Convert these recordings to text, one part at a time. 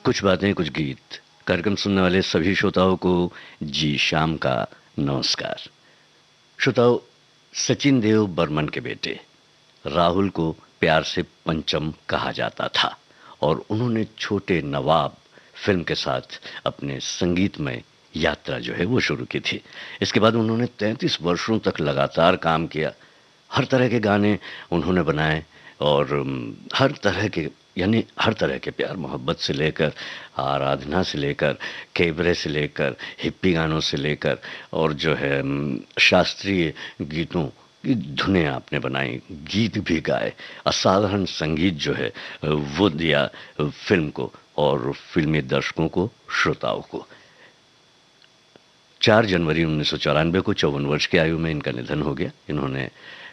कुछ बातें कुछ गीत कार्यक्रम सुनने वाले सभी श्रोताओं को जी शाम का नमस्कार। श्रोताओं, सचिन देव बर्मन के बेटे राहुल को प्यार से पंचम कहा जाता था और उन्होंने छोटे नवाब फिल्म के साथ अपने संगीतमय यात्रा जो है वो शुरू की थी। इसके बाद उन्होंने 33 वर्षों तक लगातार काम किया। हर तरह के गाने उन्होंने बनाए और हर तरह के यानी हर तरह के प्यार मोहब्बत से लेकर आराधना से लेकर कैबरे से लेकर हिप्पी गानों से लेकर और जो है शास्त्रीय गीतों की धुनें आपने बनाई, गीत भी गाए, असाधारण संगीत जो है वो दिया फिल्म को और फिल्मी दर्शकों को, श्रोताओं को। 4 जनवरी 1994 को 54 वर्ष की आयु में इनका निधन हो गया। इन्होंने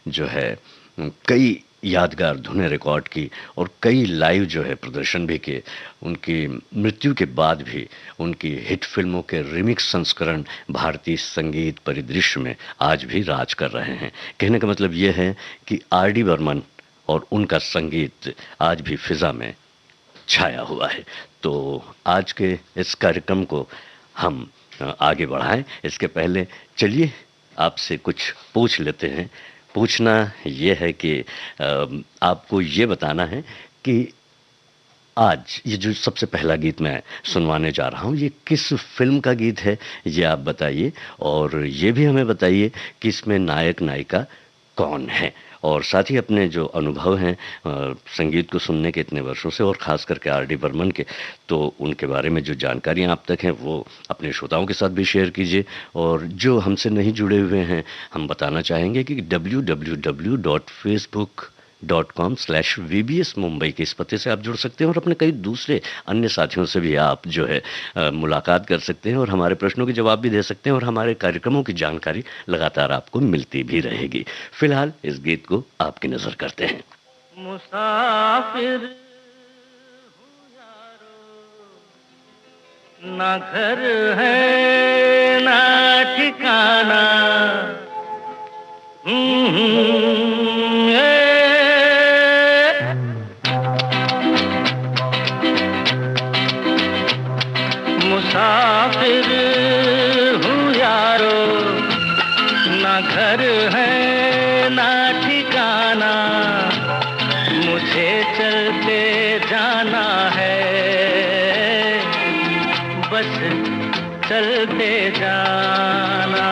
जो है कई यादगार धुनें रिकॉर्ड की और कई लाइव जो है प्रदर्शन भी किए। उनकी मृत्यु के बाद भी उनकी हिट फिल्मों के रिमिक्स संस्करण भारतीय संगीत परिदृश्य में आज भी राज कर रहे हैं। कहने का मतलब ये है कि आर डी बर्मन और उनका संगीत आज भी फिजा में छाया हुआ है। तो आज के इस कार्यक्रम को हम आगे बढ़ाएं, इसके पहले चलिए आपसे कुछ पूछ लेते हैं। पूछना ये है कि आपको ये बताना है कि आज ये जो सबसे पहला गीत मैं सुनवाने जा रहा हूँ, ये किस फिल्म का गीत है, ये आप बताइए। और ये भी हमें बताइए कि इसमें नायक नायिका कौन है। और साथ ही अपने जो अनुभव हैं संगीत को सुनने के इतने वर्षों से और ख़ास करके आर डी बर्मन के, तो उनके बारे में जो जानकारियाँ आप तक हैं वो अपने श्रोताओं के साथ भी शेयर कीजिए। और जो हमसे नहीं जुड़े हुए हैं, हम बताना चाहेंगे कि www.facebook.com/VBS मुंबई के इस पते से आप जुड़ सकते हैं और अपने कई दूसरे अन्य साथियों से भी आप जो है मुलाकात कर सकते हैं और हमारे प्रश्नों के जवाब भी दे सकते हैं और हमारे कार्यक्रमों की जानकारी लगातार आपको मिलती भी रहेगी। फिलहाल इस गीत को आपकी नजर करते हैं। मुसाफिर हूँ यारो, ना घर है ना ठिकाना, मुसाफिर हूँ यारो, ना घर है ना ठिकाना, मुझे चलते जाना है, बस चलते जाना।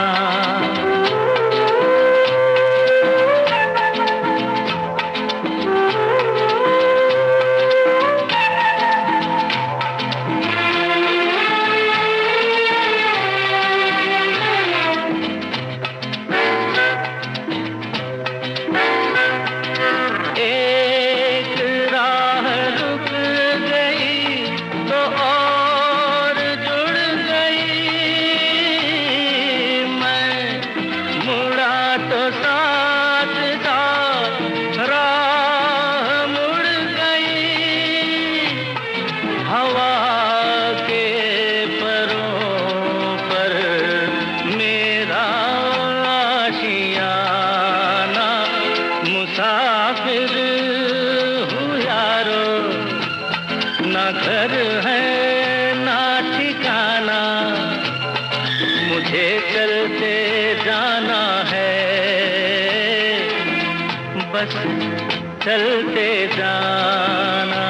चलते जाना।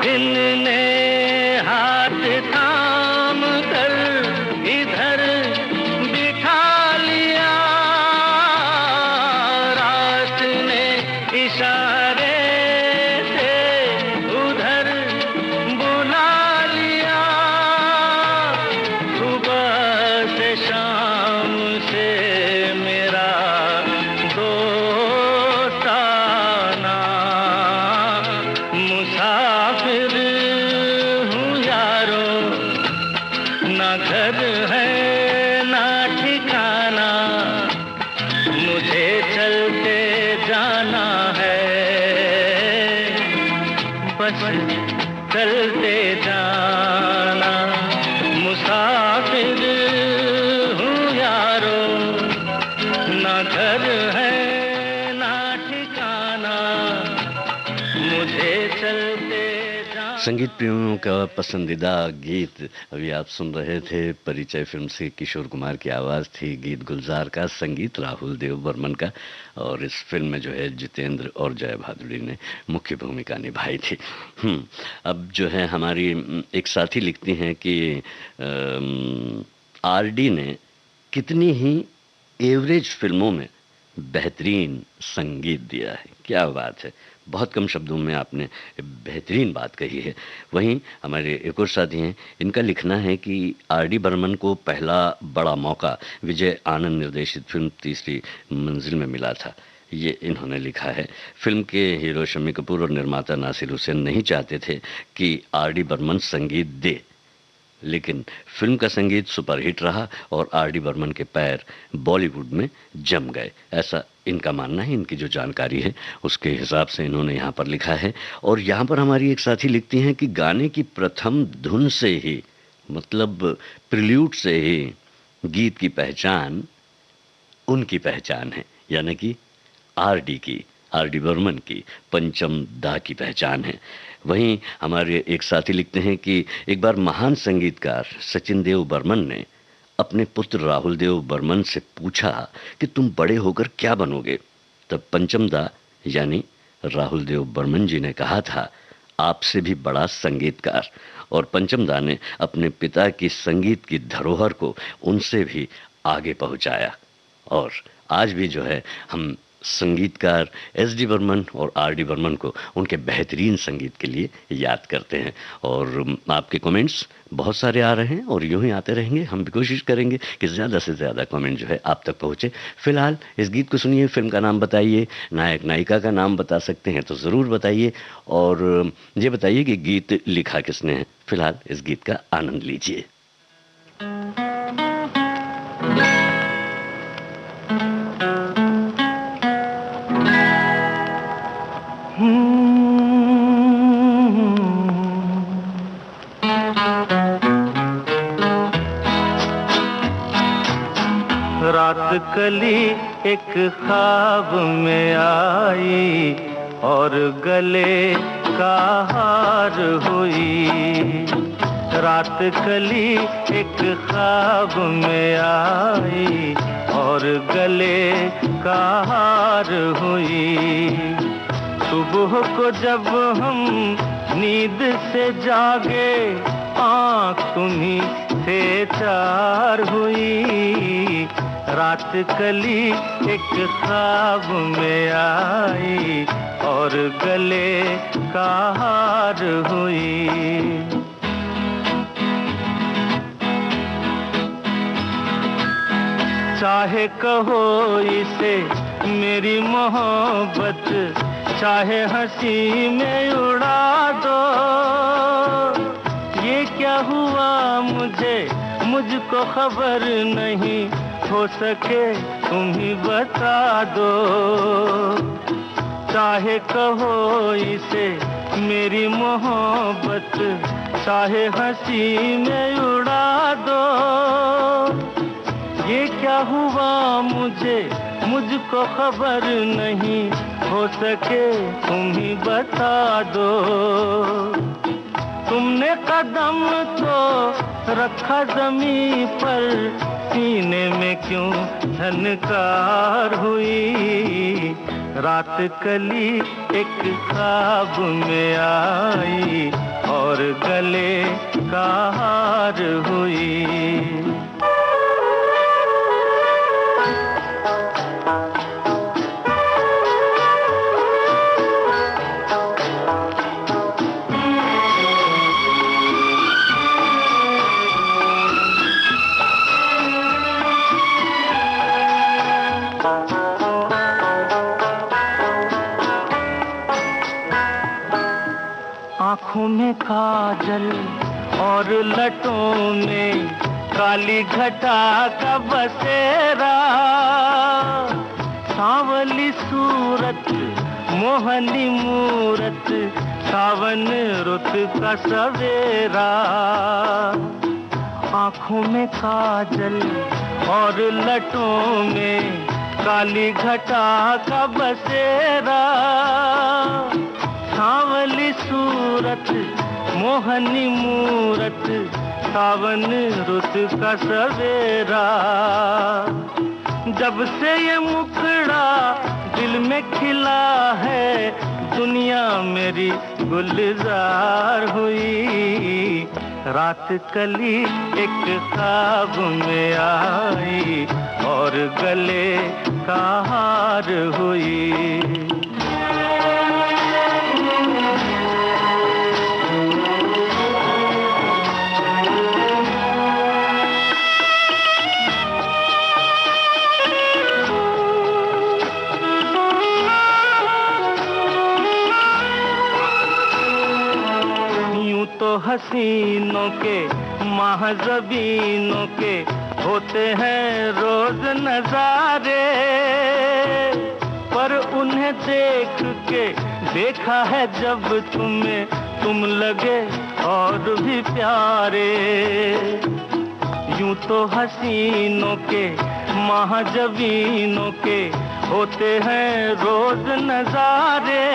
दिन ने हाथ थाम कर इधर बिठा लिया, रात ने इशारे से उधर बुला लिया, सुबह से शाम से मेरा दोस्ताना। मुसाफिर हूँ यारो, ना घर है ना ठिकाना, मुझे चलते जाना है, बस चलते जाना। मुसाफिर हूँ यारो, ना घर है ना ठिकाना, मुझे चलते संगीत प्रेमियों का पसंदीदा गीत अभी आप सुन रहे थे। परिचय फिल्म से किशोर कुमार की आवाज़ थी, गीत गुलजार का, संगीत राहुल देव बर्मन का। और इस फिल्म में जो है जितेंद्र और जया भादुड़ी ने मुख्य भूमिका निभाई थी। अब जो है हमारी एक साथी लिखती हैं कि आरडी ने कितनी ही एवरेज फिल्मों में बेहतरीन संगीत दिया है। क्या बात है, बहुत कम शब्दों में आपने बेहतरीन बात कही है। वहीं हमारे एक और साथी हैं, इनका लिखना है कि आर डी बर्मन को पहला बड़ा मौका विजय आनंद निर्देशित फिल्म तीसरी मंजिल में मिला था। ये इन्होंने लिखा है। फिल्म के हीरो शम्मी कपूर और निर्माता नासिर हुसैन नहीं चाहते थे कि आर डी बर्मन संगीत दे, लेकिन फिल्म का संगीत सुपरहिट रहा और आर डी बर्मन के पैर बॉलीवुड में जम गए, ऐसा इनका मानना है। इनकी जो जानकारी है उसके हिसाब से इन्होंने यहाँ पर लिखा है। और यहाँ पर हमारी एक साथी लिखती हैं कि गाने की प्रथम धुन से ही, मतलब प्रिल्यूड से ही गीत की पहचान उनकी पहचान है, यानी कि आरडी की, आर डी बर्मन की, पंचम दा की पहचान है। वहीं हमारे एक साथी लिखते हैं कि एक बार महान संगीतकार सचिन देव बर्मन ने अपने पुत्र राहुल देव बर्मन से पूछा कि तुम बड़े होकर क्या बनोगे। तब पंचम दा यानी राहुल देव बर्मन जी ने कहा था, आपसे भी बड़ा संगीतकार। और पंचम दा ने अपने पिता की संगीत की धरोहर को उनसे भी आगे पहुंचाया। और आज भी जो है हम संगीतकार एस डी बर्मन और आर डी बर्मन को उनके बेहतरीन संगीत के लिए याद करते हैं। और आपके कमेंट्स बहुत सारे आ रहे हैं और यूं ही आते रहेंगे। हम भी कोशिश करेंगे कि ज़्यादा से ज़्यादा कमेंट जो है आप तक पहुँचे। फिलहाल इस गीत को सुनिए, फिल्म का नाम बताइए, नायक नायिका का नाम बता सकते हैं तो ज़रूर बताइए, और ये बताइए कि गीत लिखा किसने है। फिलहाल इस गीत का आनंद लीजिए। रात कली एक ख्वाब में आई और गले का हार हुई। रात कली एक ख्वाब में आई और गले का हार हुई। सुबह को जब हम नींद से जागे, आँख तुम्हीं से चार हुई। रात कली एक ख्वाब में आई और गले का हार हुई। चाहे कहो इसे मेरी मोहब्बत, चाहे हंसी में उड़ा दो। ये क्या हुआ मुझको खबर नहीं, हो सके तुम ही बता दो। चाहे कहो इसे मेरी मोहब्बत, चाहे हंसी में उड़ा दो। ये क्या हुआ मुझको खबर नहीं, हो सके तुम ही बता दो। तुमने कदम तो रखा ज़मीं पर, सीने में क्यों झनकार हुई। रात कली एक ख्वाब में आई और गले का हार हुई। आँखों में काजल और लटों में काली घटा का बसेरा। सांवली सूरत मोहनी मूरत, सावन रुत का सवेरा। आँखों में काजल और लटों में काली घटा का बसेरा। मोहनी मूरत सावन रुत का सवेरा, जब से ये मुखड़ा दिल में खिला है, दुनिया मेरी गुलजार हुई। रात कली एक ख्वाब में आई और गले का हार हुई। तो हसीनों के महज़बीनों के होते हैं रोज नजारे, पर उन्हें देख के देखा है जब तुम्हें, तुम लगे और भी प्यारे। यूं तो हसीनों के महज़बीनों के होते हैं रोज नजारे,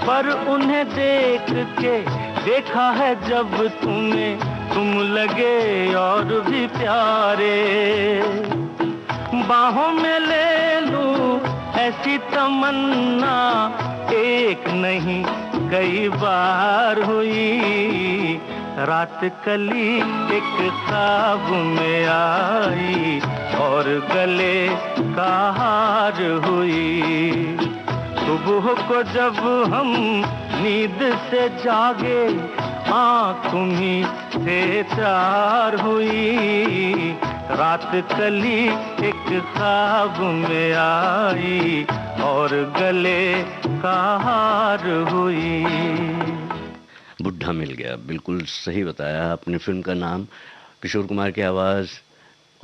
पर उन्हें देख के देखा है जब तुम्हें, तुम लगे और भी प्यारे। बाहों में ले लूं ऐसी तमन्ना, एक नहीं कई बार हुई। रात कली एक ख्वाब में आई और गले का हार हुई। सुबह को जब हम नींद से जागे, आँख तुम्हीं से चार हुई। रात कली एक ख्वाब में आई और गले का हार हुई। बुढ़ा मिल गया, बिल्कुल सही बताया आपने। फिल्म का नाम, किशोर कुमार की आवाज़,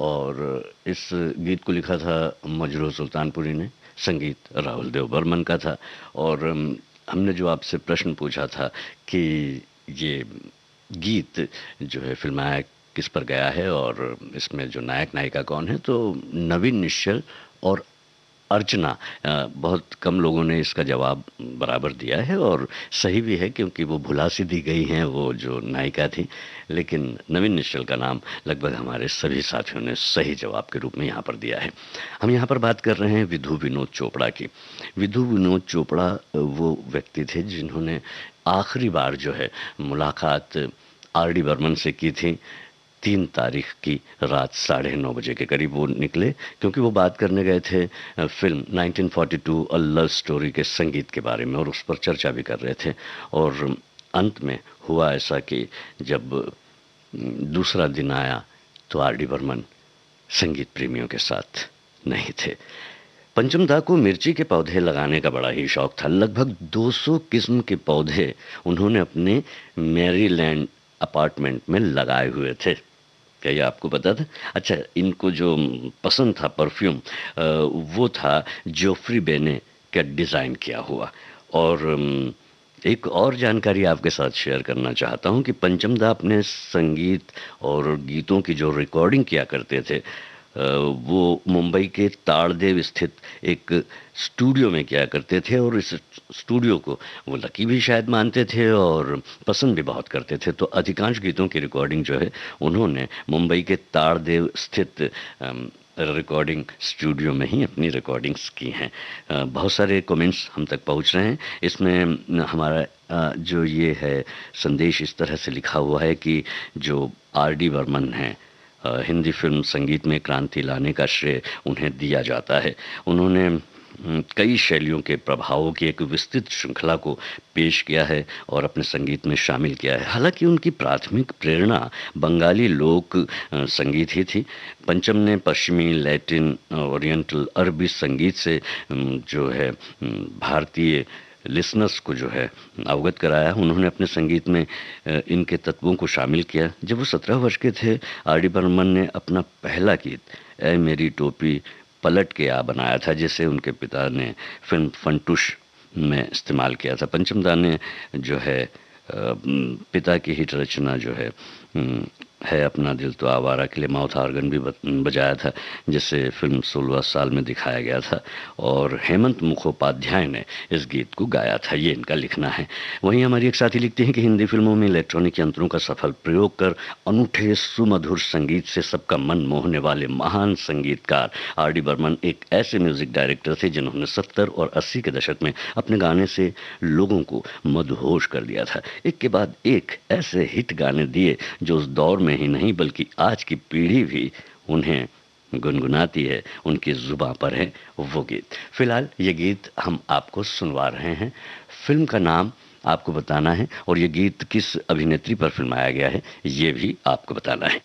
और इस गीत को लिखा था मजरूह सुल्तानपुरी ने, संगीत राहुल देव बर्मन का था। और हमने जो आपसे प्रश्न पूछा था कि ये गीत जो है फिल्माया किस पर गया है और इसमें जो नायक नायिका कौन है, तो नवीन निश्चल और अर्चना। बहुत कम लोगों ने इसका जवाब बराबर दिया है, और सही भी है क्योंकि वो भुला सी दी गई हैं वो जो नायिका थी। लेकिन नवीन निश्चल का नाम लगभग हमारे सभी साथियों ने सही जवाब के रूप में यहाँ पर दिया है। हम यहाँ पर बात कर रहे हैं विधु विनोद चोपड़ा की। विधु विनोद चोपड़ा वो व्यक्ति थे जिन्होंने आखिरी बार जो है मुलाकात आर.डी. बर्मन से की थी। 3 तारीख की रात 9:30 बजे के करीब वो निकले, क्योंकि वो बात करने गए थे फिल्म 1942 अ लव स्टोरी के संगीत के बारे में, और उस पर चर्चा भी कर रहे थे। और अंत में हुआ ऐसा कि जब दूसरा दिन आया तो आर.डी. बर्मन संगीत प्रेमियों के साथ नहीं थे। पंचम दा को मिर्ची के पौधे लगाने का बड़ा ही शौक था। लगभग 200 किस्म के पौधे उन्होंने अपने मैरीलैंड अपार्टमेंट में लगाए हुए थे। क्या ये आपको पता था? अच्छा, इनको जो पसंद था परफ्यूम, वो था जोफ्री बेने का डिज़ाइन किया हुआ। और एक और जानकारी आपके साथ शेयर करना चाहता हूँ कि पंचम दा अपने संगीत और गीतों की जो रिकॉर्डिंग किया करते थे, वो मुंबई के ताड़देव स्थित एक स्टूडियो में किया करते थे, और इस स्टूडियो को वो लकी भी शायद मानते थे और पसंद भी बहुत करते थे। तो अधिकांश गीतों की रिकॉर्डिंग जो है उन्होंने मुंबई के ताड़देव स्थित रिकॉर्डिंग स्टूडियो में ही अपनी रिकॉर्डिंग्स की हैं। बहुत सारे कमेंट्स हम तक पहुंच रहे हैं। इसमें हमारा जो ये है संदेश इस तरह से लिखा हुआ है कि जो आर.डी. बर्मन हैं, हिंदी फिल्म संगीत में क्रांति लाने का श्रेय उन्हें दिया जाता है। उन्होंने कई शैलियों के प्रभावों की एक विस्तृत श्रृंखला को पेश किया है और अपने संगीत में शामिल किया है। हालांकि उनकी प्राथमिक प्रेरणा बंगाली लोक संगीत ही थी। पंचम ने पश्चिमी, लैटिन, ओरिएंटल, अरबी संगीत से जो है भारतीय लिसनर्स को जो है अवगत कराया। उन्होंने अपने संगीत में इनके तत्वों को शामिल किया। जब वो 17 वर्ष के थे, आर.डी. बर्मन ने अपना पहला गीत ऐ मेरी टोपी पलट के आ बनाया था, जिसे उनके पिता ने फिल्म फंटूश में इस्तेमाल किया था। पंचम दा ने जो है पिता की हिट रचना जो है है अपना दिल तो आवारा के लिए माउथ ऑर्गन भी बजाया था, जिसे फिल्म 16 साल में दिखाया गया था, और हेमंत मुखोपाध्याय ने इस गीत को गाया था। ये इनका लिखना है। वहीं हमारी एक साथी लिखते हैं कि हिंदी फिल्मों में इलेक्ट्रॉनिक यंत्रों का सफल प्रयोग कर अनूठे सुमधुर संगीत से सबका मन मोहने वाले महान संगीतकार आर डी बर्मन एक ऐसे म्यूजिक डायरेक्टर थे जिन्होंने 70 और 80 के दशक में अपने गाने से लोगों को मदहोश कर दिया था। एक के बाद एक ऐसे हिट गाने दिए जो उस दौर में ही नहीं बल्कि आज की पीढ़ी भी उन्हें गुनगुनाती है, उनकी जुबां पर है वो गीत। फिलहाल ये गीत हम आपको सुनवा रहे हैं। फिल्म का नाम आपको बताना है और ये गीत किस अभिनेत्री पर फिल्माया गया है ये भी आपको बताना है।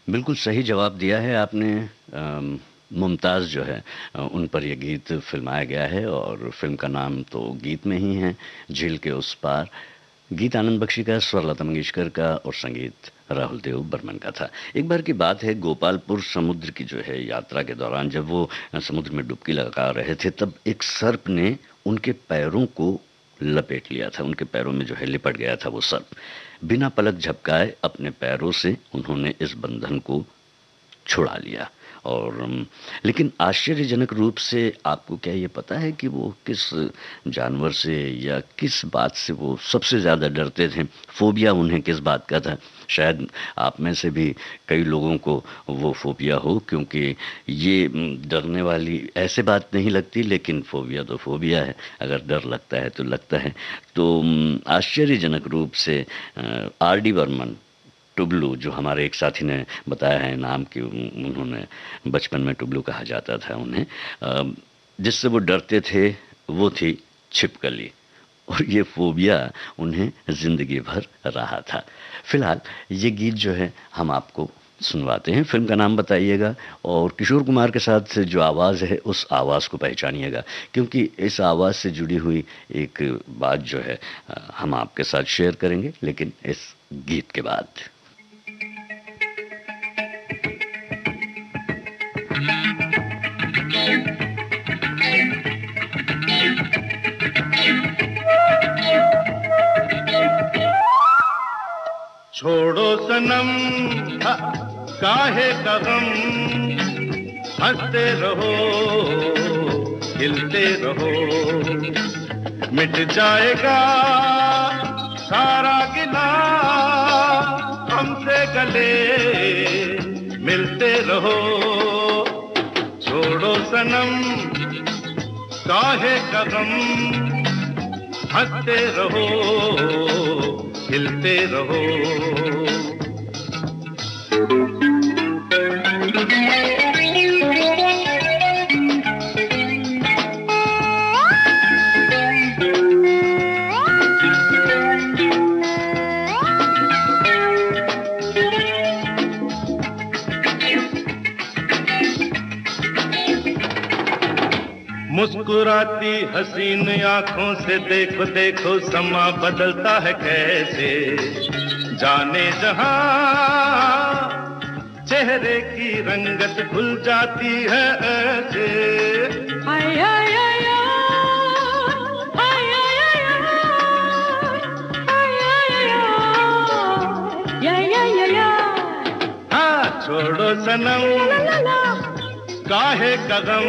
बिल्कुल सही जवाब दिया है आपने। मुमताज़ जो है उन पर यह गीत फिल्माया गया है और फिल्म का नाम तो गीत में ही है, झील के उस पार। गीत आनंद बख्शी का, स्वर लता मंगेशकर का और संगीत राहुल देव बर्मन का था। एक बार की बात है, गोपालपुर समुद्र की जो है यात्रा के दौरान जब वो समुद्र में डुबकी लगा रहे थे तब एक सर्प ने उनके पैरों को लपेट लिया था, उनके पैरों में जो है लिपट गया था वो सर्प। बिना पलक झपकाए अपने पैरों से उन्होंने इस बंधन को छुड़ा लिया। और लेकिन आश्चर्यजनक रूप से आपको क्या ये पता है कि वो किस जानवर से या किस बात से वो सबसे ज़्यादा डरते थे? फोबिया उन्हें किस बात का था? शायद आप में से भी कई लोगों को वो फोबिया हो, क्योंकि ये डरने वाली ऐसे बात नहीं लगती, लेकिन फोबिया तो फोबिया है, अगर डर लगता है तो लगता है। तो आश्चर्यजनक रूप से R.D. बर्मन, टुबलू, जो हमारे एक साथी ने बताया है नाम कि उन्होंने बचपन में टुबलू कहा जाता था उन्हें, जिससे वो डरते थे वो थी छिपकली, और ये फोबिया उन्हें ज़िंदगी भर रहा था। फिलहाल ये गीत जो है हम आपको सुनवाते हैं। फिल्म का नाम बताइएगा और किशोर कुमार के साथ जो आवाज़ है उस आवाज़ को पहचानिएगा, क्योंकि इस आवाज़ से जुड़ी हुई एक बात जो है हम आपके साथ शेयर करेंगे, लेकिन इस गीत के बाद। छोड़ो सनम काहे का गम, हंसते रहो खिलते रहो, मिट जाएगा सारा गिला, हमसे गले मिलते रहो। छोड़ो सनम काहे का गम, हंसते रहो खिलते रहो। मुस्कुराती हसीन आंखों से देखो देखो समा बदलता है कैसे, जाने जहां चेहरे की रंगत भूल जाती है ऐसे। आय आय आय आय आय आय आय। हाँ छोड़ो सनम काहे का गम,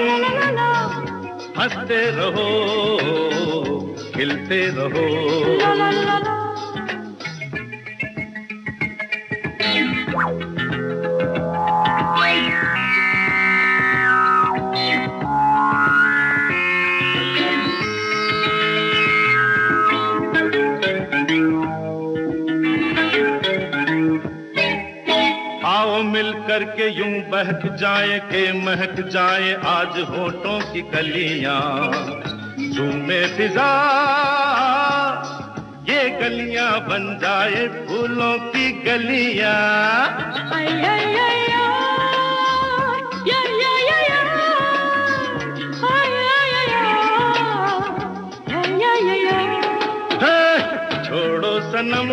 हंसते रहो खिलते रहो। आओ मिल करके यूं बहक जाए के महक जाए आज होठों की कलियां, झूमे फिजा ये गलियां बन जाए फूलों की गलियां। आय आय आय छोड़ो सनम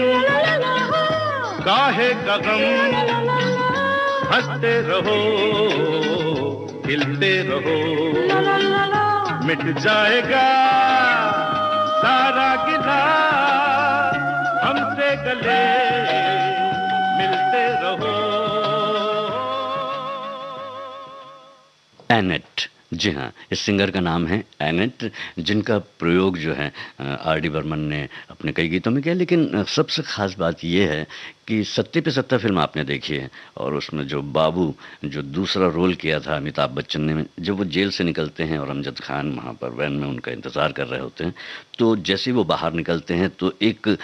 काहे का गम, हंसते रहो खिलते रहो, मिट जाएगा सारा गिला, हमसे गले मिलते रहो। एनेट, जी हाँ, इस सिंगर का नाम है एनेट, जिनका प्रयोग जो है R.D. बर्मन ने अपने कई गीतों में किया। लेकिन सबसे ख़ास बात यह है कि सत्ते पे सत्ता फिल्म आपने देखी है, और उसमें जो बाबू जो दूसरा रोल किया था अमिताभ बच्चन ने, जब वो जेल से निकलते हैं और अमजद खान वहाँ पर वैन में उनका इंतज़ार कर रहे होते हैं, तो जैसे वो बाहर निकलते हैं तो एक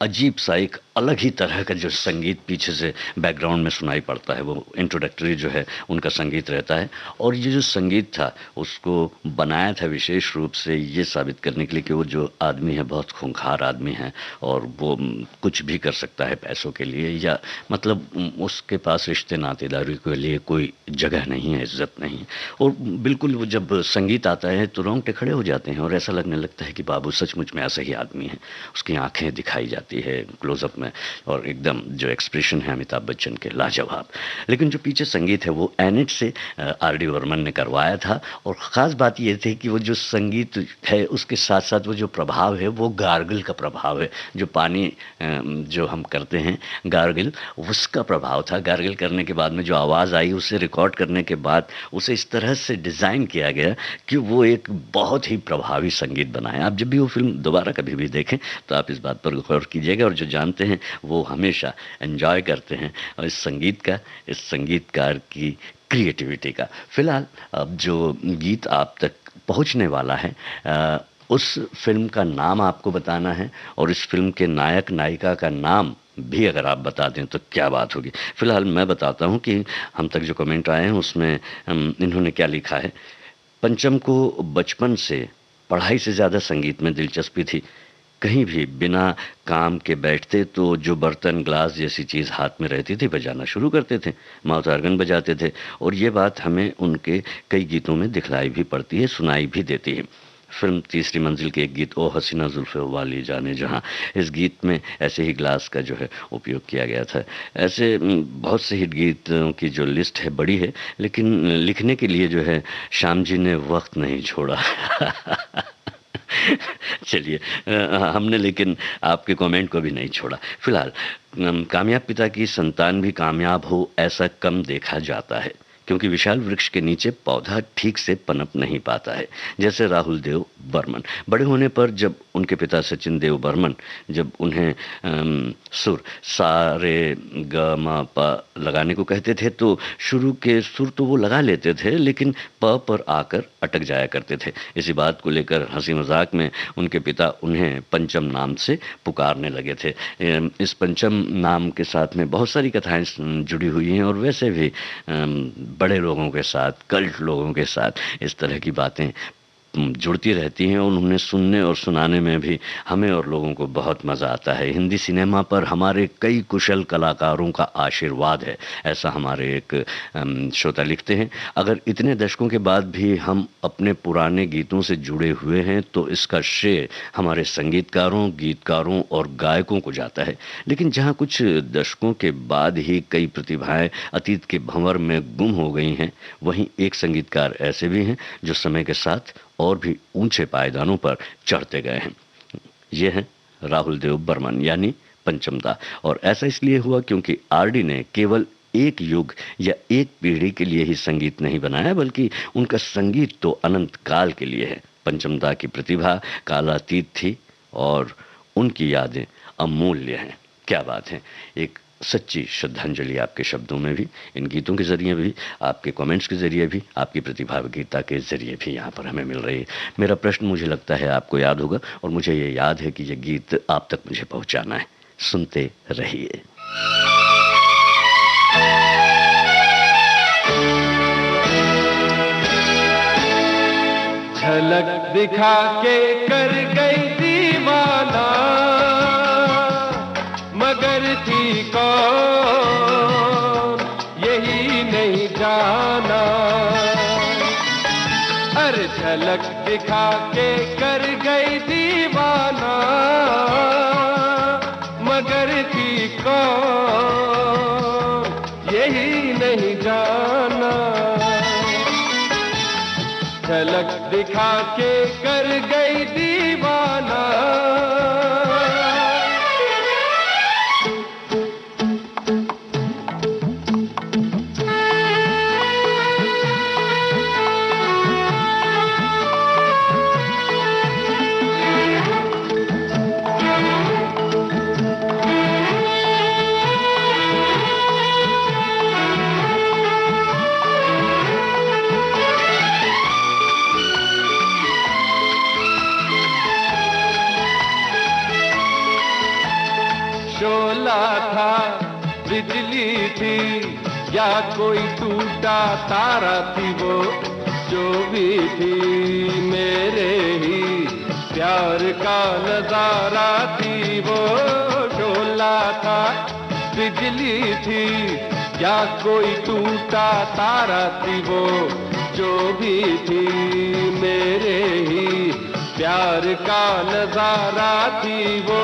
अजीब सा एक अलग ही तरह का जो संगीत पीछे से बैकग्राउंड में सुनाई पड़ता है, वो इंट्रोडक्टरी जो है उनका संगीत रहता है। और ये जो संगीत था उसको बनाया था विशेष रूप से ये साबित करने के लिए कि वो जो आदमी है बहुत खूंखार आदमी है, और वो कुछ भी कर सकता है पैसों के लिए, या मतलब उसके पास रिश्ते नातेदारी के लिए कोई जगह नहीं है, इज्जत नहीं है। और बिल्कुल वो जब संगीत आता है तो रोंगटे खड़े हो जाते हैं और ऐसा लगने लगता है कि बाबू सचमुच में ऐसा ही आदमी है। उसकी आँखें दिखाई जाती है, क्लोजअप में में, और एकदम जो एक्सप्रेशन है अमिताभ बच्चन के, लाजवाब। लेकिन जो पीछे संगीत है वो एनिट से आर डी बर्मन ने करवाया था, और ख़ास बात ये थी कि वो जो संगीत है उसके साथ साथ वो जो प्रभाव है वो गार्गल का प्रभाव है। जो पानी जो हम करते हैं गार्गल, उसका प्रभाव था। गार्गल करने के बाद में जो आवाज़ आई, उसे रिकॉर्ड करने के बाद उसे इस तरह से डिज़ाइन किया गया कि वो एक बहुत ही प्रभावी संगीत बनाया। आप जब भी वो फिल्म दोबारा कभी भी देखें तो आप इस बात पर गौर कीजिएगा, और जो जानते हैं वो हमेशा एंजॉय करते हैं और इस संगीत का, इस संगीतकार की क्रिएटिविटी का। फिलहाल अब जो गीत आप तक पहुंचने वाला है उस फिल्म का नाम आपको बताना है, और इस फिल्म के नायक नायिका का नाम भी अगर आप बता दें तो क्या बात होगी। फिलहाल मैं बताता हूं कि हम तक जो कमेंट आए हैं उसमें इन्होंने क्या लिखा है। पंचम को बचपन से पढ़ाई से ज़्यादा संगीत में दिलचस्पी थी। कहीं भी बिना काम के बैठते तो जो बर्तन ग्लास जैसी चीज़ हाथ में रहती थी बजाना शुरू करते थे, माउथ ऑर्गन बजाते थे, और ये बात हमें उनके कई गीतों में दिखलाई भी पड़ती है, सुनाई भी देती है। फिल्म तीसरी मंजिल के एक गीत ओ हसीना जुल्फ़े वाली जाने जहाँ, इस गीत में ऐसे ही ग्लास का जो है उपयोग किया गया था। ऐसे बहुत से हिट गीतों की जो लिस्ट है बड़ी है, लेकिन लिखने के लिए जो है श्याम जी ने वक्त नहीं छोड़ा। चलिए, हमने लेकिन आपके कमेंट को भी नहीं छोड़ा। फिलहाल कामयाब पिता की संतान भी कामयाब हो ऐसा कम देखा जाता है, क्योंकि विशाल वृक्ष के नीचे पौधा ठीक से पनप नहीं पाता है। जैसे राहुल देव बर्मन बड़े होने पर जब उनके पिता सचिन देव बर्मन जब उन्हें सुर सा रे ग म प लगाने को कहते थे तो शुरू के सुर तो वो लगा लेते थे, लेकिन प पर आकर अटक जाया करते थे। इसी बात को लेकर हंसी मजाक में उनके पिता उन्हें पंचम नाम से पुकारने लगे थे। इस पंचम नाम के साथ में बहुत सारी कथाएं जुड़ी हुई हैं, और वैसे भी बड़े लोगों के साथ, कल्ट लोगों के साथ इस तरह की बातें जुड़ती रहती हैं, और उन्हें सुनने और सुनाने में भी हमें और लोगों को बहुत मज़ा आता है। हिंदी सिनेमा पर हमारे कई कुशल कलाकारों का आशीर्वाद है, ऐसा हमारे एक श्रोता लिखते हैं। अगर इतने दशकों के बाद भी हम अपने पुराने गीतों से जुड़े हुए हैं तो इसका श्रेय हमारे संगीतकारों, गीतकारों और गायकों को जाता है। लेकिन जहाँ कुछ दशकों के बाद ही कई प्रतिभाएं अतीत के भंवर में गुम हो गई हैं, वहीं एक संगीतकार ऐसे भी हैं जो समय के साथ और भी ऊंचे पायदानों पर चढ़ते गए हैं। ये हैं राहुल देव बर्मन यानी पंचमदा, और ऐसा इसलिए हुआ क्योंकि आरडी ने केवल एक युग या एक पीढ़ी के लिए ही संगीत नहीं बनाया, बल्कि उनका संगीत तो अनंत काल के लिए है। पंचमदा की प्रतिभा कालातीत थी और उनकी यादें अमूल्य हैं। क्या बात है, एक सच्ची श्रद्धांजलि आपके शब्दों में भी, इन गीतों के जरिए भी, आपके कमेंट्स के जरिए भी, आपकी प्रतिभागिता के जरिए भी यहाँ पर हमें मिल रही है। मेरा प्रश्न मुझे लगता है आपको याद होगा, और मुझे ये याद है कि ये गीत आप तक मुझे पहुँचाना है। सुनते रहिए। झलक दिखा के कर गई दीवाना, मगर थी कौन यही नहीं जाना। अरे झलक दिखा के कर गई दीवाना, मगर थी कौन यही नहीं जाना। झलक दिखा के कर गई दीवाना। शोला था, बिजली थी, या कोई टूटा तारा थी, वो जो भी थी मेरे ही प्यार का नजारा थी। वो शोला था, बिजली थी, या कोई टूटा तारा थी, वो जो भी थी मेरे ही प्यार का नजारा थी। वो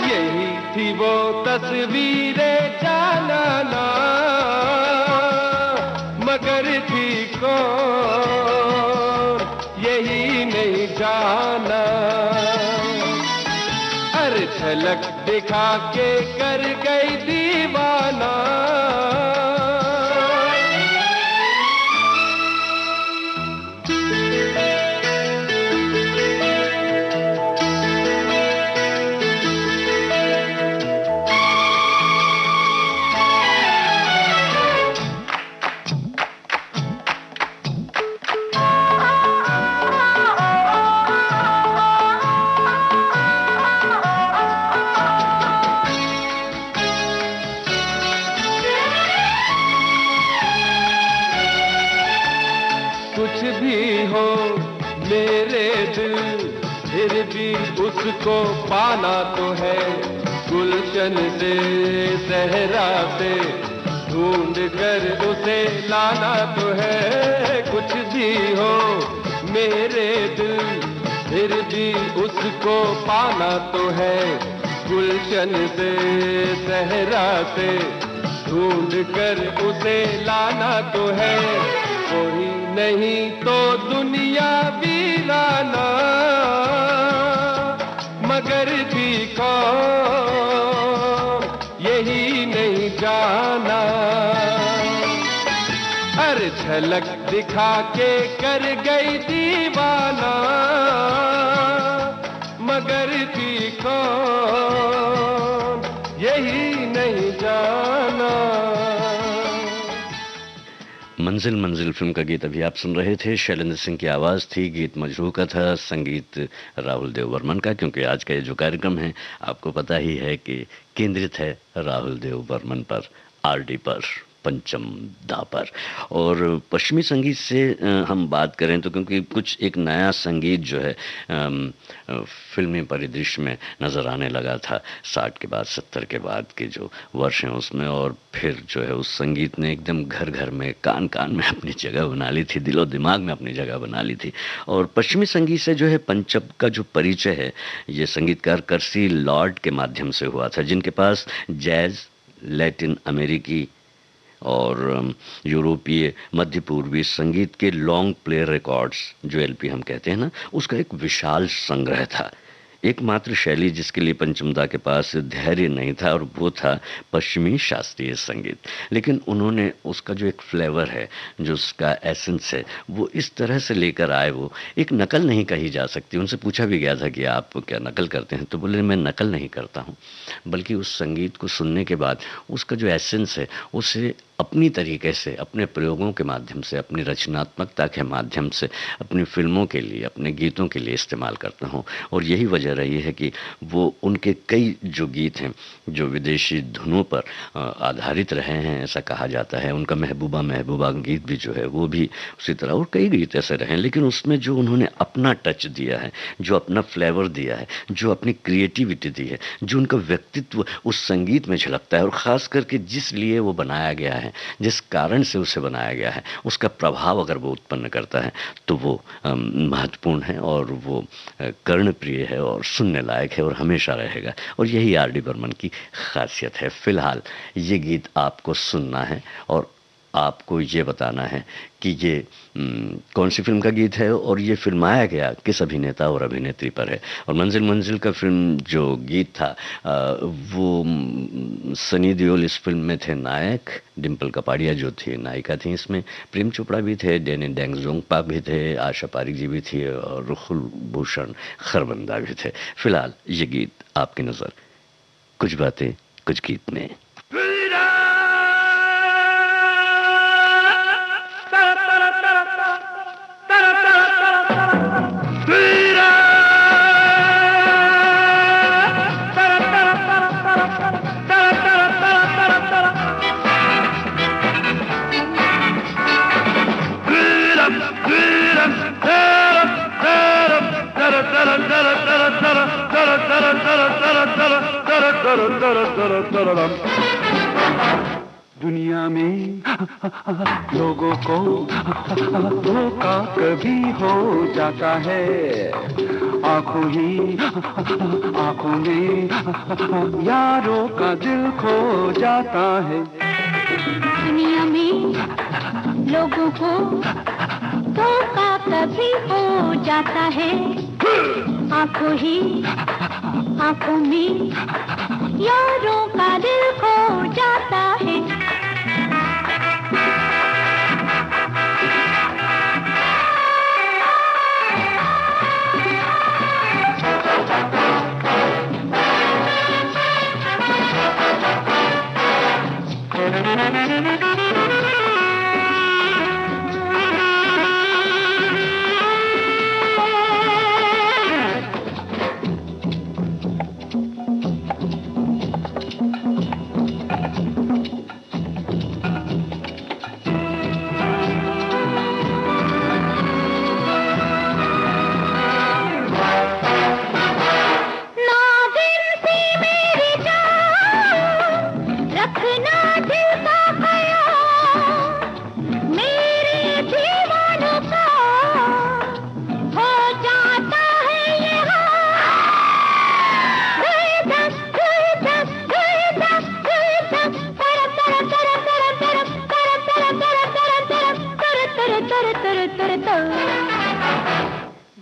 यही थी वो तस्वीरें जाना ना, मगर थी कौन यही नहीं जाना। अरे झलक दिखा के कर गई दीवाना। कुछ भी हो मेरे दिल, फिर भी उसको पाना तो है। गुलशन से सहरा से ढूंढ कर उसे लाना तो है। कुछ भी हो मेरे दिल, फिर भी उसको पाना तो है। गुलशन से सहरा से ढूंढ कर उसे लाना तो है। कोई नहीं तो दुनिया वीराना, मगर भी कौन यही नहीं जाना। हर झलक दिखा के कर गई दीवाना, मगर थी कौन यही नहीं जाना। मंजिल मंजिल फिल्म का गीत अभी आप सुन रहे थे। शैलेंद्र सिंह की आवाज़ थी, गीत मजरू का था, संगीत राहुल देव बर्मन का। क्योंकि आज का ये जो कार्यक्रम है आपको पता ही है कि केंद्रित है राहुल देव बर्मन पर, आरडी पर, पंचम दा पर। और पश्चिमी संगीत से हम बात करें तो क्योंकि कुछ एक नया संगीत जो है फिल्मी परिदृश्य में नज़र आने लगा था 60 के बाद 70 के बाद के जो वर्ष हैं उसमें। और फिर जो है उस संगीत ने एकदम घर घर में, कान कान में अपनी जगह बना ली थी, दिलो दिमाग में अपनी जगह बना ली थी। और पश्चिमी संगीत से जो है पंचम का जो परिचय है ये संगीतकार कर्सी लॉर्ड के माध्यम से हुआ था, जिनके पास जैज़, लैटिन अमेरिकी और यूरोपीय, मध्य पूर्वी संगीत के लॉन्ग प्ले रिकॉर्ड्स, जो एलपी हम कहते हैं ना, उसका एक विशाल संग्रह था। एकमात्र शैली जिसके लिए पंचमदा के पास धैर्य नहीं था और वो था पश्चिमी शास्त्रीय संगीत। लेकिन उन्होंने उसका जो एक फ्लेवर है, जो उसका एसेंस है, वो इस तरह से लेकर आए। वो एक नकल नहीं कही जा सकती। उनसे पूछा भी गया था कि आप क्या नकल करते हैं, तो बोले मैं नकल नहीं करता हूँ, बल्कि उस संगीत को सुनने के बाद उसका जो एसेंस है उसे अपनी तरीके से, अपने प्रयोगों के माध्यम से, अपनी रचनात्मकता के माध्यम से अपनी फिल्मों के लिए, अपने गीतों के लिए इस्तेमाल करता हूँ। और यही वजह रही है कि वो उनके कई जो गीत हैं जो विदेशी धुनों पर आधारित रहे हैं, ऐसा कहा जाता है। उनका महबूबा महबूबा गीत भी जो है वो भी उसी तरह, और कई गीत ऐसे रहे हैं। लेकिन उसमें जो उन्होंने अपना टच दिया है, जो अपना फ्लेवर दिया है, जो अपनी क्रिएटिविटी दी है, जो उनका व्यक्तित्व उस संगीत में झलकता है, और ख़ास करके जिस लिए वो बनाया गया है, जिस कारण से उसे बनाया गया है, उसका प्रभाव अगर वो उत्पन्न करता है तो वो महत्वपूर्ण है और वो कर्णप्रिय है और सुनने लायक है और हमेशा रहेगा। और यही आरडी बर्मन की खासियत है। फिलहाल ये गीत आपको सुनना है और आपको ये बताना है कि ये कौन सी फिल्म का गीत है और ये फिल्माया गया किस अभिनेता और अभिनेत्री पर है। और मंजिल मंजिल का फिल्म जो गीत था वो सनी देओल इस फिल्म में थे नायक, डिम्पल कपाड़िया जो थी नायिका थी इसमें, प्रेम चोपड़ा भी थे, डैनी डेंगजोंगपा भी थे, आशा पारिक जी भी थी और कुलभूषण खरबंदा भी थे। फिलहाल ये गीत आपकी नज़र कुछ बातें कुछ गीत में। दुनिया में लोगों को धोखा कभी हो जाता है, आंखों में यारों का दिल खो जाता है। दुनिया में लोगों को धोखा कभी हो जाता है, आंखों में यारों का दिल खो जाता है।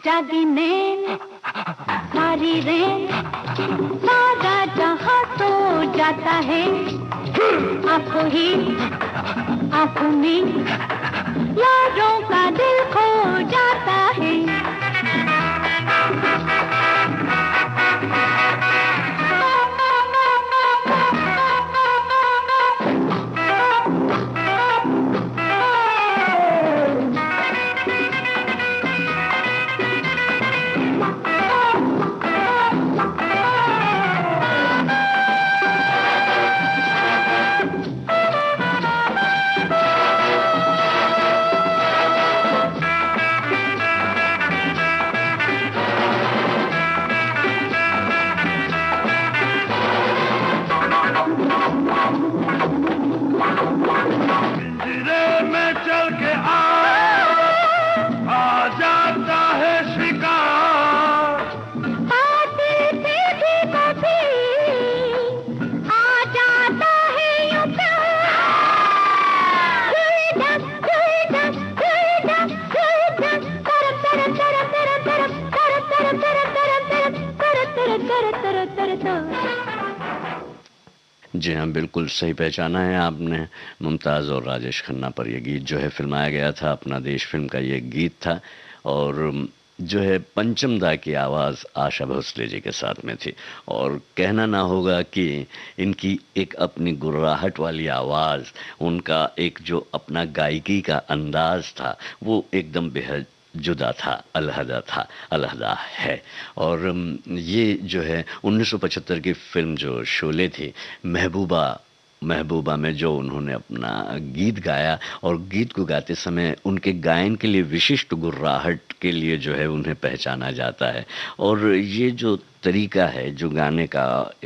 जागी नैन सारी रैन सारा जहां सो जाता है, आंखों में यारों का दिल खो जाता है। जी हाँ, बिल्कुल सही पहचाना है आपने। मुमताज़ और राजेश खन्ना पर यह गीत जो है फिल्माया गया था। अपना देश फिल्म का ये गीत था और जो है पंचम दा की आवाज़ आशा भोसले जी के साथ में थी। और कहना ना होगा कि इनकी एक अपनी गुर्राहट वाली आवाज़, उनका एक जो अपना गायकी का अंदाज़ था वो एकदम बेहद जुदा था, अलहदा है। और ये जो है 1975 की फिल्म जो शोले थी, महबूबा में जो उन्होंने अपना गीत गाया, और गीत को गाते समय उनके गायन के लिए विशिष्ट गुर्राहट के लिए जो है उन्हें पहचाना जाता है। और ये जो तरीका है जो गाने का,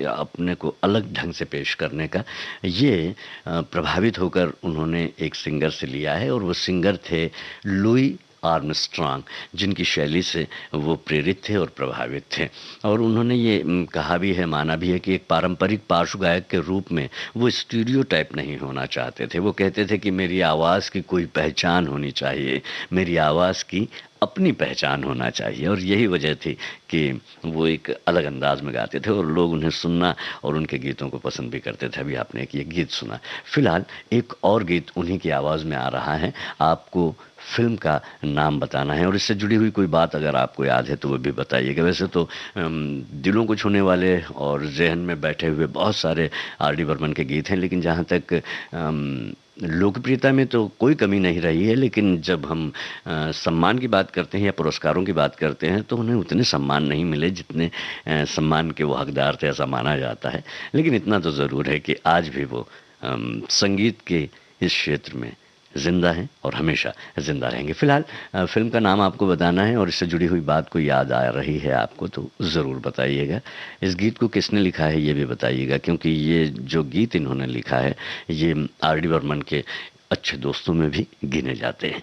अपने को अलग ढंग से पेश करने का, ये प्रभावित होकर उन्होंने एक सिंगर से लिया है और वो सिंगर थे लुई आर्मस्ट्रॉन्ग, जिनकी शैली से वो प्रेरित थे और प्रभावित थे। और उन्होंने ये कहा भी है, माना भी है कि एक पारंपरिक पार्श्व गायक के रूप में वो स्टीरियोटाइप नहीं होना चाहते थे। वो कहते थे कि मेरी आवाज़ की कोई पहचान होनी चाहिए, मेरी आवाज़ की अपनी पहचान होना चाहिए। और यही वजह थी कि वो एक अलग अंदाज में गाते थे और लोग उन्हें सुनना और उनके गीतों को पसंद भी करते थे। अभी आपने एक ये गीत सुना। फिलहाल एक और गीत उन्हीं की आवाज़ में आ रहा है। आपको फिल्म का नाम बताना है और इससे जुड़ी हुई कोई बात अगर आपको याद है तो वो भी बताइएगा। वैसे तो दिलों को छूने वाले और जहन में बैठे हुए बहुत सारे आर डी बर्मन के गीत हैं, लेकिन जहाँ तक लोकप्रियता में तो कोई कमी नहीं रही है। लेकिन जब हम सम्मान की बात करते हैं या पुरस्कारों की बात करते हैं तो उन्हें उतने सम्मान नहीं मिले जितने सम्मान के वो हकदार थे, ऐसा माना जाता है। लेकिन इतना तो ज़रूर है कि आज भी वो संगीत के इस क्षेत्र में ज़िंदा हैं और हमेशा ज़िंदा रहेंगे। फ़िलहाल फ़िल्म का नाम आपको बताना है और इससे जुड़ी हुई बात कोई याद आ रही है आपको तो ज़रूर बताइएगा। इस गीत को किसने लिखा है ये भी बताइएगा, क्योंकि ये जो गीत इन्होंने लिखा है ये आर डी बर्मन के अच्छे दोस्तों में भी गिने जाते हैं।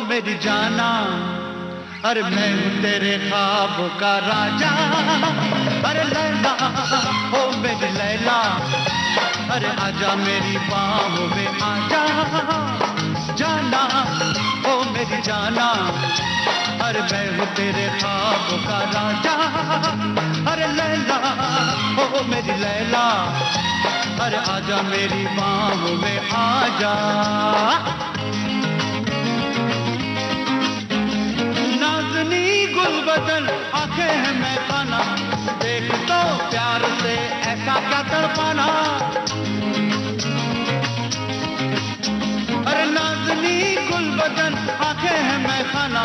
मेरी जाना, अरे मैं हूँ तेरे ख्वाब का राजा। अरे लैला ओ मेरी लैला, अरे आजा मेरी बाहों में आजा। जाना ओ मेरी जाना, अरे मैं हूँ तेरे ख्वाब का राजा। अरे लैला ओ मेरी लैला, अरे आजा मेरी बाहों में आजा। गुलबदन आंखें हैं मैं खाना, देख तो प्यार से ऐसा क्या तड़पाना। अरे नाज़नी गुलबदन आंखें हैं मैं खाना,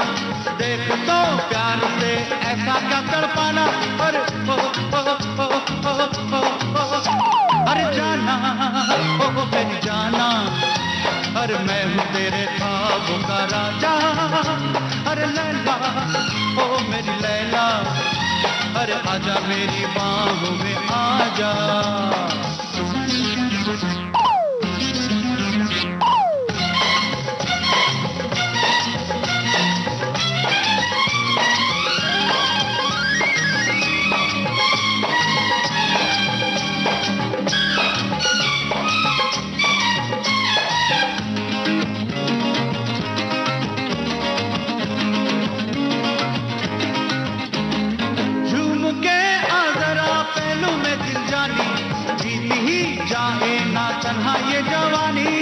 देख तो प्यार से ऐसा क्या तड़पाना। अरे ओ ओ ओ ओ ओ ओ अरे जाना ओ मेरी जाना, अरे मैं हूँ तेरे ख्वाबों का राजा। अरे लैला ओ मेरी लैला, अरे आजा मेरी बाहों में आजा। तन्हा ये जवानी,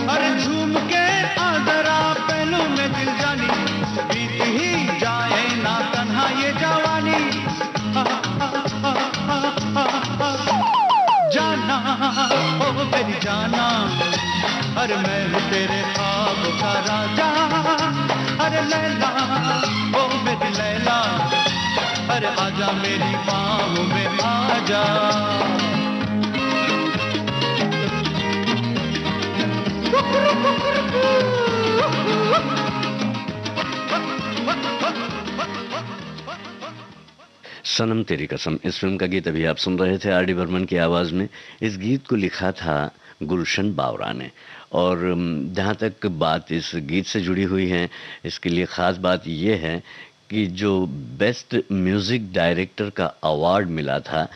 अरे झूम के आ जरा पहलू में दिल जानी, बीत ही जाए ना तन्हा ये जवानी। जाना ओ मेरी जाना, अरे मैं हूँ तेरे ख्वाब का राजा। अरे लैला ओ मेरी लैला, अरे आजा मेरी बाहों में आजा। सनम तेरी कसम, इस फिल्म का गीत अभी आप सुन रहे थे आर डी बर्मन की आवाज़ में। इस गीत को लिखा था गुलशन बावरा ने, और जहाँ तक बात इस गीत से जुड़ी हुई है, इसके लिए ख़ास बात ये है कि जो बेस्ट म्यूज़िक डायरेक्टर का अवार्ड मिला था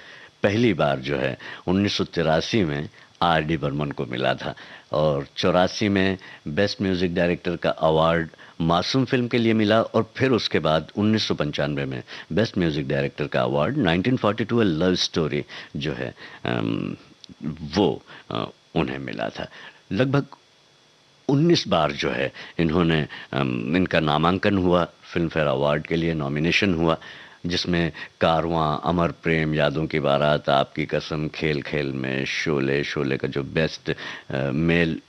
पहली बार जो है 1983 में आर डी बर्मन को मिला था। और 84 में बेस्ट म्यूजिक डायरेक्टर का अवार्ड मासूम फिल्म के लिए मिला, और फिर उसके बाद 1995 में बेस्ट म्यूजिक डायरेक्टर का अवार्ड 1942 लव स्टोरी जो है वो उन्हें मिला था। लगभग 19 बार जो है इन्होंने इनका नामांकन हुआ, फिल्म फेयर अवार्ड के लिए नॉमिनेशन हुआ, जिसमें कारवां, अमर प्रेम, यादों की बारात, आपकी कसम, खेल खेल में, शोले, शोले का जो बेस्ट मेल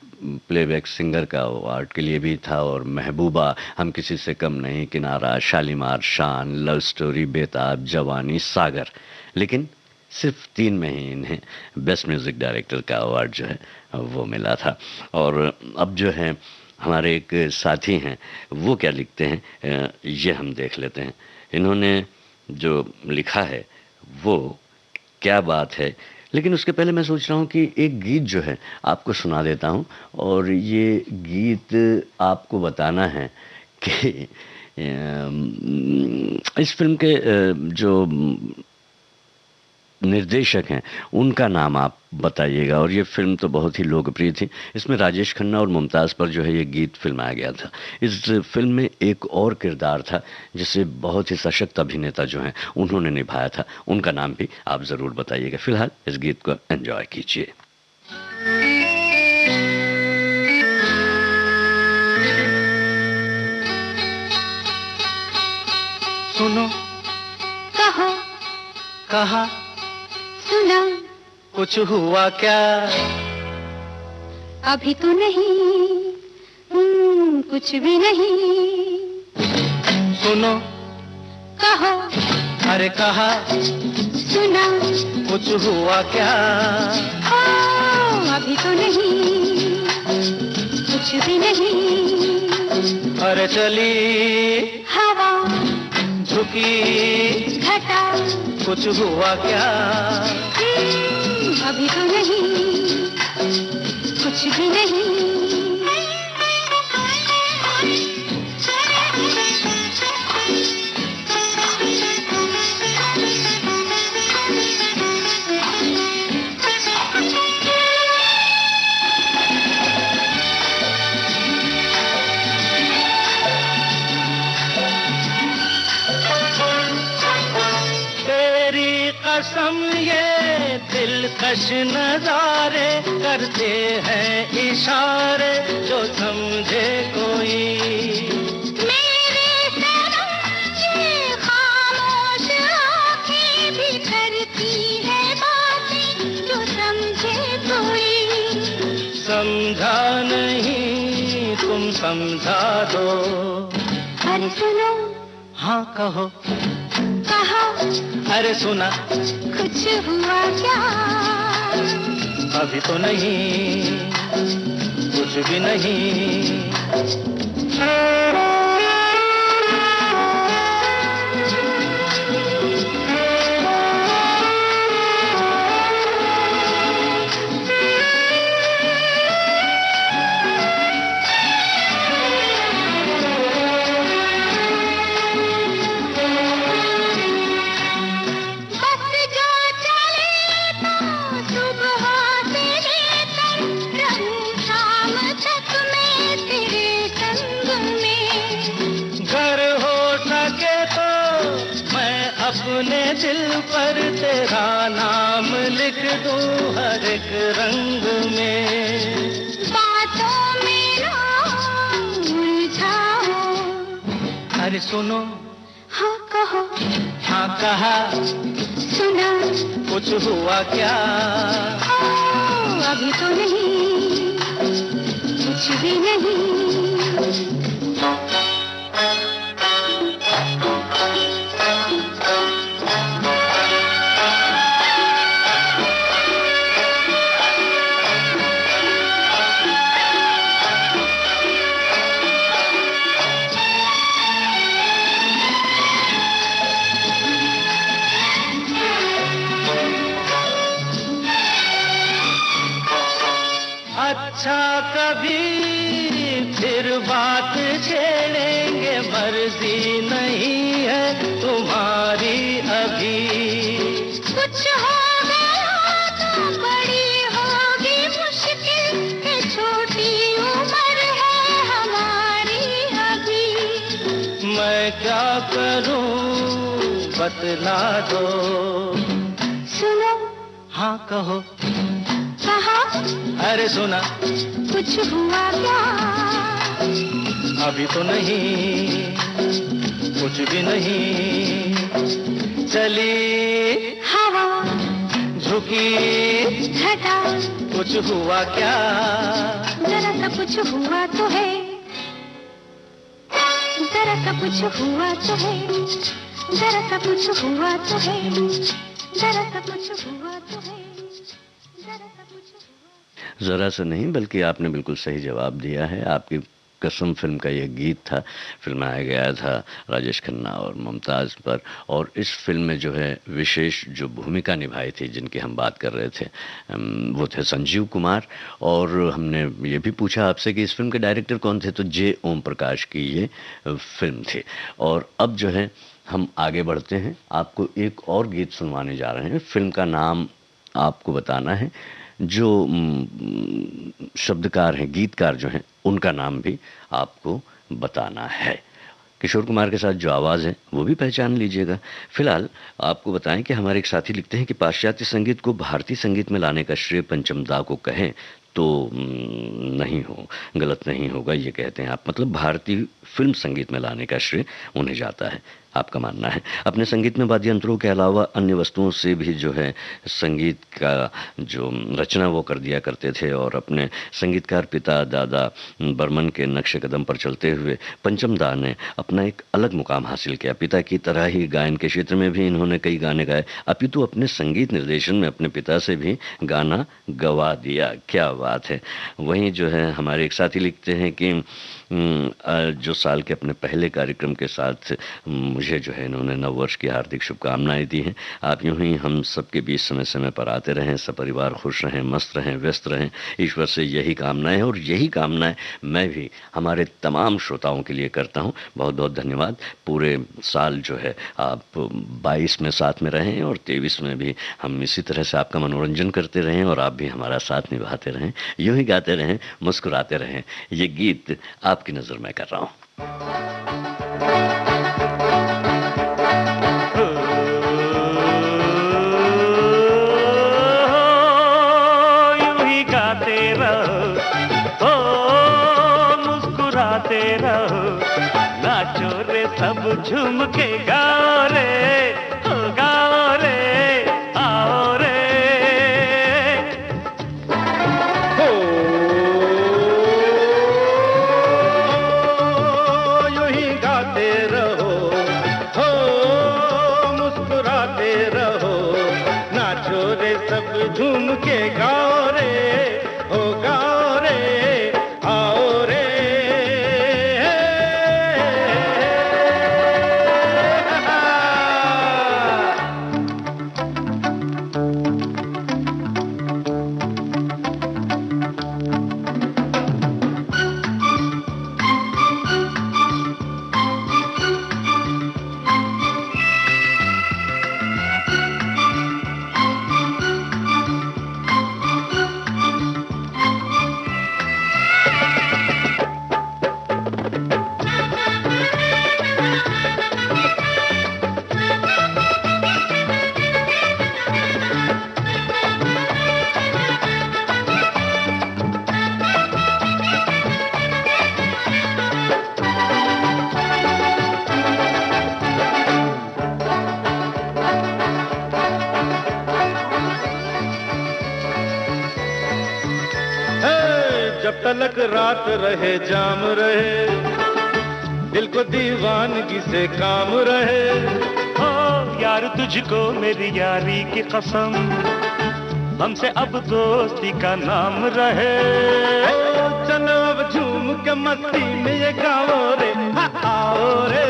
प्लेबैक सिंगर का अवार्ड के लिए भी था, और महबूबा, हम किसी से कम नहीं, किनारा, शालीमार, शान, लव स्टोरी, बेताब, जवानी, सागर। लेकिन सिर्फ 3 में ही इन्हें बेस्ट म्यूजिक डायरेक्टर का अवार्ड जो है वो मिला था। और अब जो है हमारे एक साथी हैं, वो क्या लिखते हैं ये हम देख लेते हैं। इन्होंने जो लिखा है वो क्या बात है। लेकिन उसके पहले मैं सोच रहा हूँ कि एक गीत जो है आपको सुना देता हूँ, और ये गीत आपको बताना है कि इस फिल्म के जो निर्देशक हैं उनका नाम आप बताइएगा। और ये फिल्म तो बहुत ही लोकप्रिय थी, इसमें राजेश खन्ना और मुमताज़ पर जो है ये गीत फिल्माया गया था। इस फिल्म में एक और किरदार था जिसे बहुत ही सशक्त अभिनेता जो हैं उन्होंने निभाया था, उनका नाम भी आप ज़रूर बताइएगा। फिलहाल इस गीत को एंजॉय कीजिए। सुनो, कहो, कहा, सुना, कुछ हुआ क्या? अभी तो नहीं, कुछ भी नहीं। सुनो, कहो, अरे कहा, सुना, कुछ हुआ क्या? अभी तो नहीं, कुछ भी नहीं। अरे चली हवा, झुकी घटा, कुछ हुआ क्या? अभी तो नहीं, कुछ भी नहीं। कसम ये दिलकश नजारे करते हैं इशारे जो समझे कोई। मेरे सनम ये खामोश आँखें भी करती है बातें जो समझे कोई। समझा नहीं तुम समझा दो। अरे सुनो, हाँ कहो, कहा, अरे सुना, कुछ हुआ क्या? अभी तो नहीं, कुछ भी नहीं। अपने दिल पर तेरा नाम लिख दूं हर एक रंग में। बातों में ना उलझाओ। अरे सुनो, हाँ कहो, हाँ कहा, सुना, कुछ हुआ क्या? अभी तो नहीं, कुछ भी नहीं। अच्छा कभी फिर बात छेड़ेंगे, मर्जी नहीं है तुम्हारी अभी। कुछ हो गया तो बड़ी होगी मैं क्या करूं बतला दो। सुनो। हाँ कहो। कहा। अरे सुना। कुछ हुआ क्या? अभी तो नहीं, कुछ भी नहीं। चली हवा, झुकी घटा, कुछ हुआ क्या? जरा सा कुछ हुआ तो है, जरा सा कुछ हुआ तो है, जरा सा कुछ हुआ तो है, जरा सा कुछ हुआ तो है, जरा सा कुछ हुआ। ज़रा सा नहीं, बल्कि आपने बिल्कुल सही जवाब दिया है। आपकी कसम फिल्म का यह गीत था, फिल्माया गया था राजेश खन्ना और मुमताज़ पर। और इस फिल्म में जो है विशेष जो भूमिका निभाई थी, जिनकी हम बात कर रहे थे, वो थे संजीव कुमार। और हमने ये भी पूछा आपसे कि इस फिल्म के डायरेक्टर कौन थे, तो जे ओम प्रकाश की ये फिल्म थी। और अब जो है हम आगे बढ़ते हैं, आपको एक और गीत सुनवाने जा रहे हैं। फिल्म का नाम आपको बताना है, जो शब्दकार हैं, गीतकार जो हैं, उनका नाम भी आपको बताना है। किशोर कुमार के साथ जो आवाज़ है वो भी पहचान लीजिएगा। फिलहाल आपको बताएं कि हमारे एक साथी लिखते हैं कि पाश्चात्य संगीत को भारतीय संगीत में लाने का श्रेय पंचम दा को कहें तो नहीं हो, गलत नहीं होगा ये कहते हैं आप। मतलब भारतीय फिल्म संगीत में लाने का श्रेय उन्हें जाता है, आपका मानना है। अपने संगीत में वाद्य यंत्रों के अलावा अन्य वस्तुओं से भी जो है संगीत का जो रचना वो कर दिया करते थे। और अपने संगीतकार पिता दादा बर्मन के नक्शे कदम पर चलते हुए पंचम दा ने अपना एक अलग मुकाम हासिल किया। पिता की तरह ही गायन के क्षेत्र में भी इन्होंने कई गाने गाए, अपितु अपने संगीत निर्देशन में अपने पिता से भी गाना गवा दिया। क्या बात है। वहीं जो है हमारे एक साथी लिखते हैं कि जो साल के अपने पहले कार्यक्रम के साथ मुझे जो है इन्होंने नववर्ष की हार्दिक शुभकामनाएं दी हैं। आप यूं ही हम सबके बीच समय समय पर आते रहें, सपरिवार खुश रहें, मस्त रहें, व्यस्त रहें, ईश्वर से यही कामनाएं हैं। और यही कामनाएं मैं भी हमारे तमाम श्रोताओं के लिए करता हूं। बहुत बहुत धन्यवाद। पूरे साल जो है आप 22 में साथ में रहें और 23 में भी हम इसी तरह से आपका मनोरंजन करते रहें और आप भी हमारा साथ निभाते रहें, यूं ही गाते रहें, मुस्कुराते रहें। ये गीत आपकी नज़र में कर रहा हूं। यूं ही गाते रहो, मुस्कुराते रहो, नाचो रे सब झूम के गाओ रे, गाओ रे, आओ रे। झूम के गाओ रे, हो गाओ रे, आओ रे। जब तलक रात रहे जाम रहे, दिल को दीवानगी से काम रहे। ओ यार तुझको मेरी यारी की कसम, हमसे अब दोस्ती का नाम रहे। चलो अब झूम के मस्ती में ये गाओ रे, आओ रे।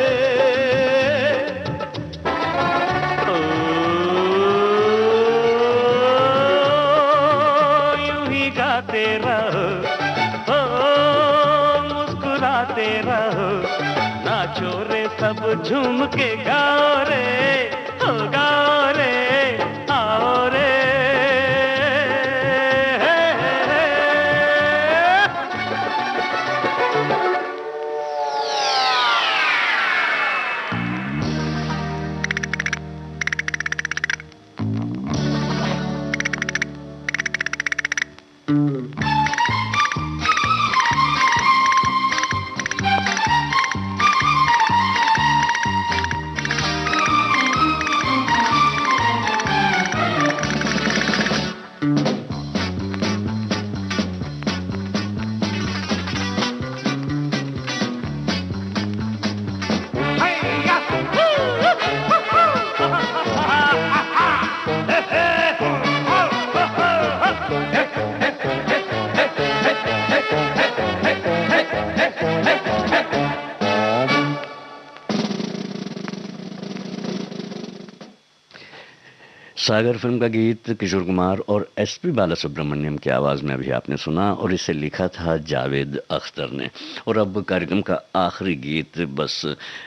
यूं ही गाते रहो, मुस्कुराते रहो, नाचो रे सब झूम के गाओ रे, गाओ रे, आओ रे। सागर फिल्म का गीत किशोर कुमार और एसपी बालासुब्रमण्यम की आवाज़ में अभी आपने सुना और इसे लिखा था जावेद अख्तर ने। और अब कार्यक्रम का आखिरी गीत बस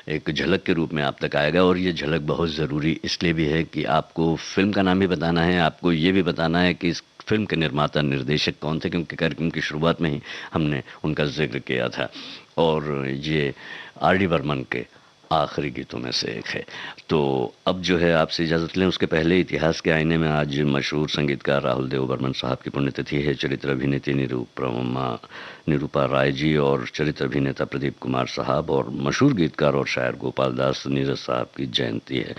एक झलक के रूप में आप तक आएगा, और ये झलक बहुत ज़रूरी इसलिए भी है कि आपको फिल्म का नाम भी बताना है, आपको ये भी बताना है कि इस फिल्म के निर्माता निर्देशक कौन थे, क्योंकि कार्यक्रम की शुरुआत में ही हमने उनका जिक्र किया था। और ये आर डी बर्मन के आखिरी गीतों में से एक है। तो अब जो है आपसे इजाज़त लें, उसके पहले इतिहास के आईने में आज मशहूर संगीतकार राहुल देव बर्मन साहब की पुण्यतिथि है। चरित्र अभिनेत्री निरूपा राय जी और चरित्र अभिनेता प्रदीप कुमार साहब और मशहूर गीतकार और शायर गोपाल दास नीरज साहब की जयंती है।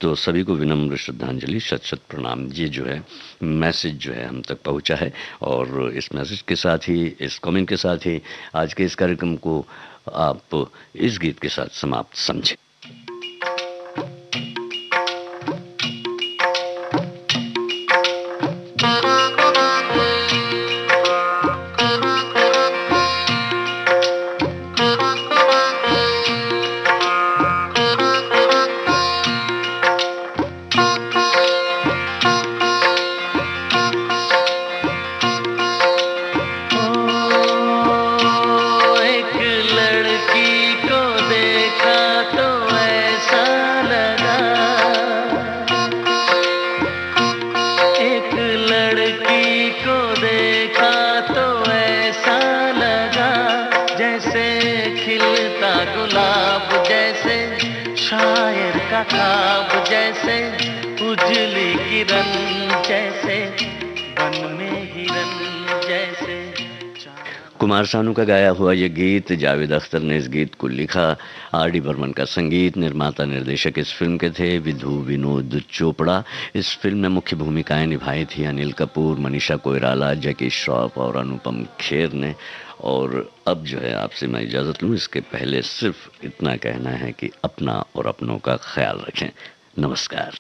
तो सभी को विनम्र श्रद्धांजलि, शत शत प्रणाम। ये जो है मैसेज जो है हम तक पहुंचा है, और इस मैसेज के साथ ही, इस कमेंट के साथ ही आज के इस कार्यक्रम को आप इस गीत के साथ समाप्त समझें। शायर का ख्वाब जैसे, उजली किरण जैसे, बन में हिरन जैसे। कुमार सानू का गाया हुआ ये गीत, जावेद अख्तर ने इस गीत को लिखा, आर डी बर्मन का संगीत, निर्माता निर्देशक इस फिल्म के थे विधु विनोद चोपड़ा। इस फिल्म में मुख्य भूमिकाएं निभाई थी अनिल कपूर, मनीषा कोइराला, जैकी श्रॉफ और अनुपम खेर ने। और अब जो है आपसे मैं इजाज़त लूँ, इसके पहले सिर्फ इतना कहना है कि अपना और अपनों का ख्याल रखें। नमस्कार।